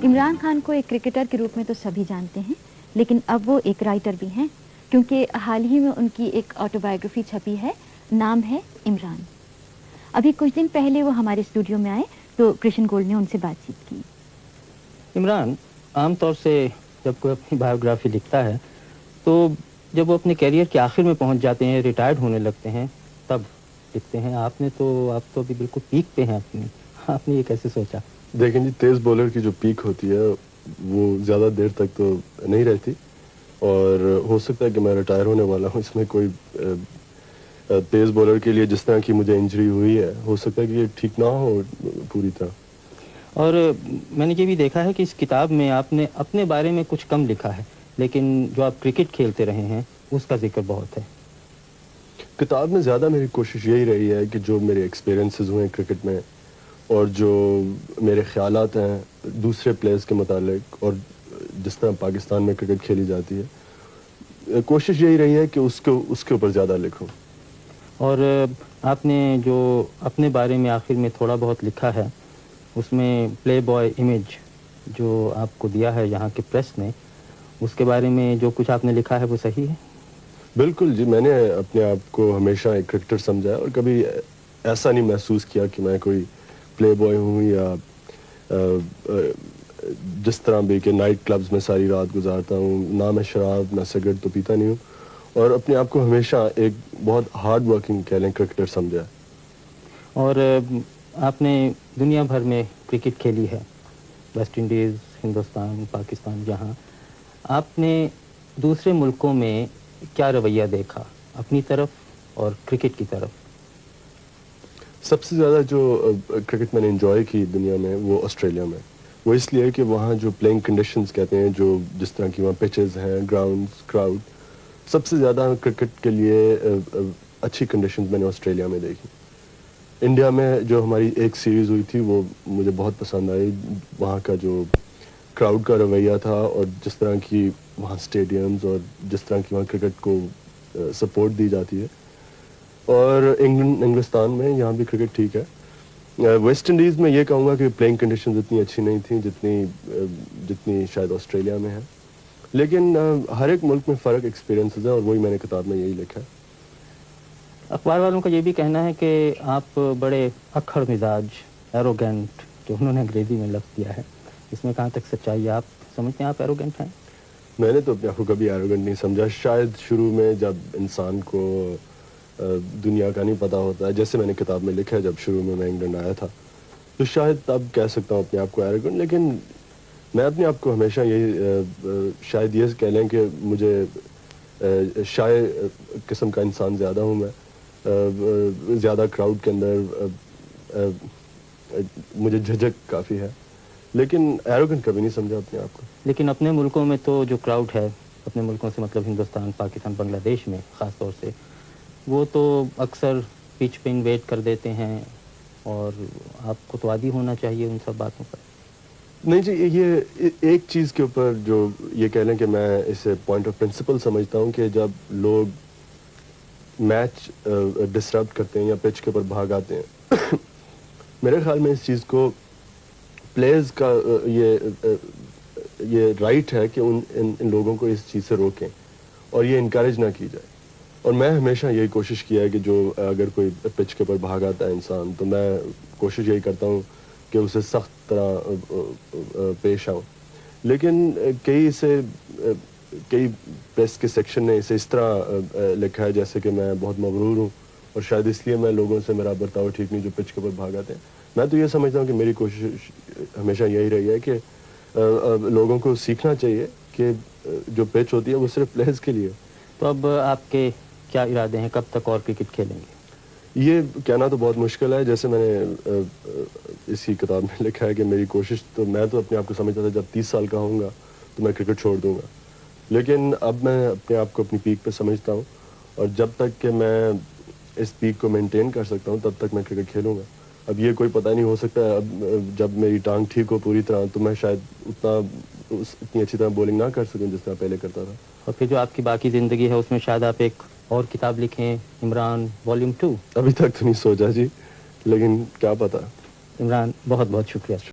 इमरान खान को एक क्रिकेटर के रूप में तो सभी जानते हैं, लेकिन अब वो एक राइटर भी हैं, क्योंकि हाल ही में उनकी एक ऑटोबायोग्राफी छपी है, नाम है इमरान। अभी कुछ दिन पहले वो हमारे स्टूडियो में आए तो कृष्ण गोल्ड ने उनसे बातचीत की। इमरान, आम तौर से जब कोई अपनी बायोग्राफी लिखता है तो जब वो अपने करियर के आखिर में पहुंच जाते हैं, रिटायर्ड होने लगते हैं, तब लिखते हैं। आप तो अभी बिल्कुल पीक पे हैं अपनी। आपने ये कैसे सोचा? देखें जी, तेज़ बॉलर की जो पीक होती है वो ज़्यादा देर तक तो नहीं रहती, और हो सकता है कि मैं रिटायर होने वाला हूँ। इसमें कोई तेज़ बॉलर के लिए जिस तरह की मुझे इंजरी हुई है, हो सकता है कि ये ठीक ना हो पूरी तरह। और मैंने ये भी देखा है कि इस किताब में आपने अपने बारे में कुछ कम लिखा है, लेकिन जो आप क्रिकेट खेलते रहे हैं उसका जिक्र बहुत है। किताब में ज़्यादा मेरी कोशिश यही रही है कि जो मेरे एक्सपीरियंसेस हुए क्रिकेट में और जो मेरे ख़यालात हैं दूसरे प्लेयर्स के मुतालिक और जिस तरह पाकिस्तान में क्रिकेट खेली जाती है, कोशिश यही रही है कि उसके ऊपर ज़्यादा लिखूं। और आपने जो अपने बारे में आखिर में थोड़ा बहुत लिखा है, उसमें प्ले बॉय इमेज जो आपको दिया है यहाँ की प्रेस ने, उसके बारे में जो कुछ आपने लिखा है वो सही है? बिल्कुल जी, मैंने अपने आप को हमेशा एक क्रिकेटर समझा है और कभी ऐसा नहीं महसूस किया कि मैं कोई प्ले बॉय हूँ या जिस तरह भी कि नाइट क्लब्स में सारी रात गुजारता हूँ। ना मैं शराब ना सिगरेट तो पीता नहीं हूँ, और अपने आप को हमेशा एक बहुत हार्ड वर्किंग कह लें क्रिकेटर समझा। और आपने दुनिया भर में क्रिकेट खेली है, वेस्ट इंडीज़, हिंदुस्तान, पाकिस्तान, जहाँ आपने दूसरे मुल्कों में क्या रवैया देखा अपनी तरफ और क्रिकेट की तरफ? सबसे ज़्यादा जो क्रिकेट मैंने एंजॉय की दुनिया में वो ऑस्ट्रेलिया में। वो इसलिए कि वहाँ जो प्लेइंग कंडीशंस कहते हैं, जो जिस तरह की वहाँ पिचेस हैं, ग्राउंड्स, क्राउड, सबसे ज़्यादा क्रिकेट के लिए अच्छी कंडीशंस मैंने ऑस्ट्रेलिया में देखी। इंडिया में जो हमारी एक सीरीज़ हुई थी वो मुझे बहुत पसंद आई। वहाँ का जो क्राउड का रवैया था और जिस तरह की वहाँ स्टेडियम्स और जिस तरह की वहाँ क्रिकेट को सपोर्ट दी जाती है। और इंग्लिस्तान में यहाँ भी क्रिकेट ठीक है। वेस्ट इंडीज़ में ये कहूँगा कि प्लेइंग कंडीशंस इतनी अच्छी नहीं थी जितनी शायद ऑस्ट्रेलिया में है, लेकिन हर एक मुल्क में फ़र्क एक्सपीरियंसेस हैं और वही मैंने किताब में यही लिखा है। अखबार वालों का ये भी कहना है कि आप बड़े अक्खड़ मिजाज, एरोगेंट, जो उन्होंने अंग्रेजी में लफ्ज़ दिया है, इसमें कहाँ तक सच्चाई है? आप समझते हैं आप एरोगेंट हैं? मैंने तो अपने आप को कभी एरोगेंट नहीं समझा। शायद शुरू में जब इंसान को दुनिया का नहीं पता होता है, जैसे मैंने किताब में लिखा है, जब शुरू में मैं इंग्लैंड आया था, तो शायद तब कह सकता हूँ अपने आप को एरोगेंट। लेकिन मैं अपने आप को हमेशा यही शायद ये कह लें कि मुझे शायर किस्म का इंसान ज़्यादा हूँ मैं। ज़्यादा क्राउड के अंदर मुझे झिझक काफ़ी है, लेकिन एरोगेंट कभी नहीं समझा अपने आप को। लेकिन अपने मुल्कों में तो जो क्राउड है, अपने मुल्कों से मतलब हिंदुस्तान, पाकिस्तान, बांग्लादेश में ख़ास तौर से, वो तो अक्सर पिच पे इन्वेट कर देते हैं, और आपको तो आदी होना चाहिए उन सब बातों पर। नहीं जी, ये एक चीज़ के ऊपर जो ये कह लें कि मैं इसे पॉइंट ऑफ प्रिंसिपल समझता हूँ कि जब लोग मैच डिसरप्ट करते हैं या पिच के ऊपर भाग आते हैं मेरे ख्याल में इस चीज़ को प्लेयर्स का ये राइट है कि इन लोगों को इस चीज़ से रोकें और ये इनकरेज ना की जाए। और मैं हमेशा यही कोशिश किया है कि जो अगर कोई पिच के ऊपर भाग आता है इंसान, तो मैं कोशिश यही करता हूँ कि उसे सख्त तरह पेश आऊँ। लेकिन कई प्रेस के सेक्शन ने इसे इस तरह लिखा है जैसे कि मैं बहुत मगरूर हूँ और शायद इसलिए मैं लोगों से मेरा बर्ताव ठीक नहीं जो पिच के ऊपर भाग आते हैं। मैं तो ये समझता हूँ कि मेरी कोशिश हमेशा यही रही है कि लोगों को सीखना चाहिए कि जो पिच होती है वो सिर्फ प्लेयर्स के लिए। तो अब आपके क्या इरादे हैं, कब तक और क्रिकेट खेलेंगे? ये कहना तो बहुत मुश्किल है। जैसे मैंने इसी किताब में लिखा है कि मेरी कोशिश, तो मैं तो अपने आप को समझता था जब 30 साल का होऊंगा तो मैं क्रिकेट छोड़ दूंगा, लेकिन अब मैं अपने आप को अपनी पीक पे समझता हूँ, और जब तक कि मैं इस पीक को मेंटेन कर सकता हूँ तब तक मैं क्रिकेट खेलूँगा। अब ये कोई पता नहीं, हो सकता है अब जब मेरी टांग ठीक हो पूरी तरह तो मैं शायद इतनी अच्छी तरह बॉलिंग ना कर सकूँ जिस तरह पहले करता था। और फिर जो आपकी बाकी ज़िंदगी है उसमें शायद आप एक और किताब लिखें, इमरान वॉल्यूम 2? अभी तक तो नहीं सोचा जी, लेकिन क्या पता। इमरान, बहुत बहुत शुक्रिया।